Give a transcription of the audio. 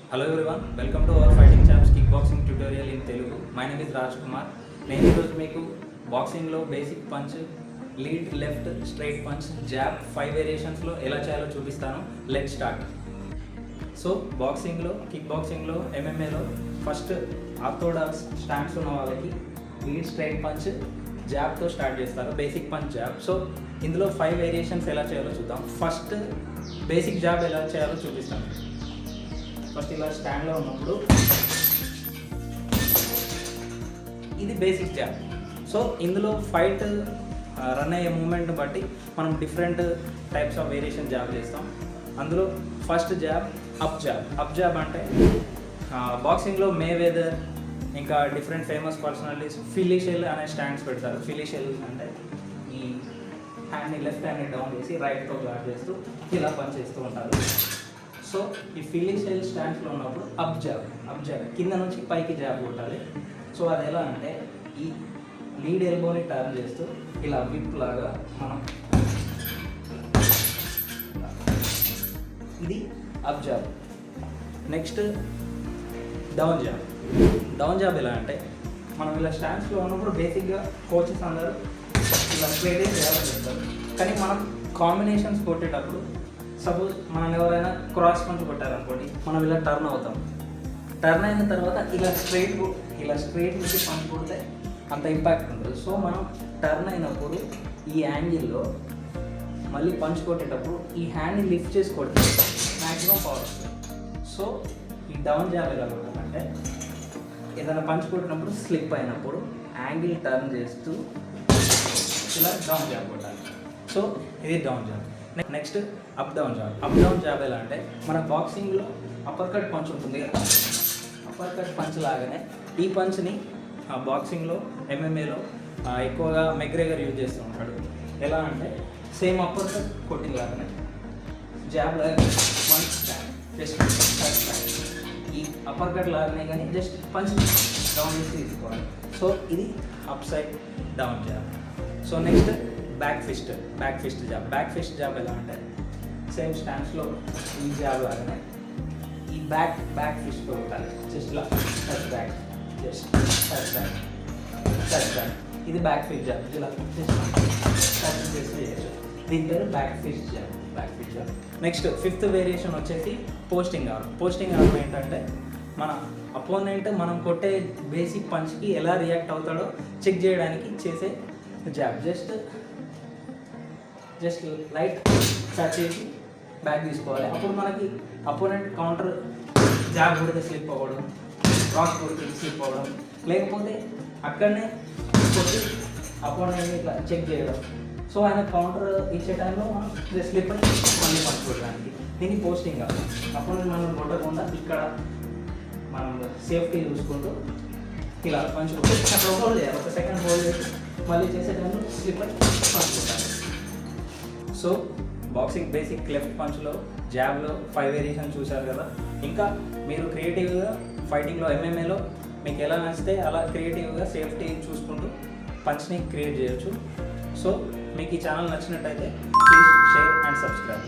Hello everyone, welcome to our Fighting Champs Kickboxing tutorial in Telugu. My name is Raj Kumar. నేను ఈరోజు మీకు బాక్సింగ్లో basic punch, lead, left, straight punch, jab 5 వేరియేషన్స్లో ఎలా చేయాలో చూపిస్తాను. Let start. సో బాక్సింగ్లో, కిక్ బాక్సింగ్లో, ఎంఎంఏలో ఫస్ట్ ఆర్థోడాక్స్ స్టాండ్స్ ఉన్న వాళ్ళకి లీడ్, స్ట్రైట్ పంచ్, జాబ్తో స్టార్ట్ చేస్తారు. Basic punch, jab. సో ఇందులో 5 వేరియేషన్స్ ఎలా చేయాలో చూద్దాం. ఫస్ట్ బేసిక్ జాబ్ ఎలా చేయాలో చూపిస్తాను. ఫస్ట్ ఇలా స్టాండ్లో ఉన్నప్పుడు ఇది బేసిక్ జాబ్. సో ఇందులో ఫైట్ రన్ అయ్యే మూమెంట్ బట్టి మనం different types of variation job చేస్తాం. అందులో first job up job. Up job అంటే బాక్సింగ్లో మేవెదర్ ఇంకా డిఫరెంట్ ఫేమస్ పర్సనాలిటీస్ ఫిలిషెల్ అనే స్టాండ్స్ పెడతారు. ఫిలిషెల్ అంటే ఈ హ్యాండ్ని లెఫ్ట్ హ్యాండ్ని డౌన్ చేసి రైట్తో గార్డ్ చేస్తూ ఇలా పని చేస్తూ ఉంటారు. సో ఈ ఫిలిషెల్ స్టాండ్స్లో ఉన్నప్పుడు అప్ జాబ్ కింద నుంచి పైకి జాబ్ కొట్టాలి. సో అది ఎలా అంటే ఈ లీడ్ ఎల్బోని టర్న్ చేస్తూ ఇలా విప్ లాగా మనం ఇది up job. Next down job ఎలా అంటే మనం ఇలా స్టాండ్స్లో ఉన్నప్పుడు బేసిక్గా కోచెస్ అందరూ ఇలా స్ట్రైట్ చేస్తారు. కానీ మనం కాంబినేషన్స్ కొట్టేటప్పుడు సపోజ్ మనం ఎవరైనా క్రాస్ పంచ్ కొట్టారనుకోండి, మనం ఇలా టర్న్ అవుతాం. టర్న్ అయిన తర్వాత ఇలా స్ట్రైట్ నుంచి పంచ్ కొడితే అంత ఇంపాక్ట్ ఉంటుంది. సో మనం టర్న్ అయినప్పుడు ఈ యాంగిల్లో మళ్ళీ పంచ్ కొట్టేటప్పుడు ఈ హ్యాండ్ని లిఫ్ట్ చేసి కొడితే మ్యాక్సిమం పవర్ వస్తుంది. సో ఈ డౌన్ జాబ్ ఎలా కొట్టాలంటే ఏదైనా పంచ్ కొట్టినప్పుడు స్లిప్ అయినప్పుడు యాంగిల్ టర్న్ చేస్తూ ఇలా డౌన్ జాబ్ కొట్టాలి. సో ఇది down job. Next up down job ఎలా అంటే మన బాక్సింగ్లో అప్పర్ కట్ పంచ్ ఉంటుంది కదా, అప్పర్ కట్ పంచ్ లాగానే ఈ పంచ్ని బాక్సింగ్లో, ఎంఎంఏలో ఎక్కువగా మెగ్రేగర్ యూజ్ చేస్తూ ఉంటాడు. ఎలా అంటే సేమ్ అప్పర్ కట్ కొట్టింగ్ లాగానే జాబ్ లాగా జస్ట్ ఈ అప్పర్ కట్ లాగానే కానీ జస్ట్ పంచ్ డౌన్ చేసి తీసుకోవాలి. సో ఇది upside down jab. So next back fist jab ఎలా అంటే సేమ్ స్టాండ్స్లో ఈ జాబ్ లాగానే ఈ బ్యాక్ ఫిస్ట్ కొట్టాలి. జస్ట్ ఇలా టచ్ బ్యాక్, ఇది బ్యాక్ ఫిస్ట్ జాబ్. ఇలా టచ్ చేసి చేయొచ్చు. దీని పేరు back fist jab. Next 5th variation వచ్చేసి పోస్టింగ్ ఆర్మ్ ఏంటంటే మన అపోనెంట్ మనం కొట్టే బేసిక్ పంచ్కి ఎలా రియాక్ట్ అవుతాడో చెక్ చేయడానికి చేసే జాబ్. జస్ట్ లైట్ టచ్ చేసి బ్యాక్ తీసుకోవాలి. అప్పుడు మనకి అపోనెంట్ కౌంటర్ జాబ్ కొడితే స్లిప్ అవ్వడం, క్రాస్ కొడితే స్లిప్ అవ్వడం, లేకపోతే అక్కడనే కొట్టి అపోనెంట్ని ఇట్లా చెక్ చేయడం. సో ఆయన కౌంటర్ ఇచ్చే టైంలో మనం స్లిప్ అయి మళ్ళీ పంచ్ కొట్టడానికి దీన్ని పోస్టింగ్ కాదు. అపోనెంట్ మనం కొట్టకుండా ఇక్కడ మనం సేఫ్టీ చూసుకుంటూ ఇలా పంచ్ కొట్టి అక్కడ హోల్డ్ చేయాలి. ఒక సెకండ్ హోల్డ్ చేసి మళ్ళీ చేసే టైంలో స్లిప్ అయి పంచ్ కొట్టాలి. సో బాక్సింగ్ బేసిక్ లెఫ్ట్ పంచ్లో, జాబ్లో 5 వేరియేషన్ చూశారు కదా. ఇంకా మీరు క్రియేటివ్గా ఫైటింగ్లో, ఎంఎంఏలో మీకు ఎలా నచ్చితే అలా క్రియేటివ్గా సేఫ్టీ చూసుకుంటూ పంచ్ని క్రియేట్ చేయొచ్చు. సో మీకు ఈ ఛానల్ నచ్చినట్టయితే ప్లీజ్ షేర్ అండ్ సబ్స్క్రైబ్.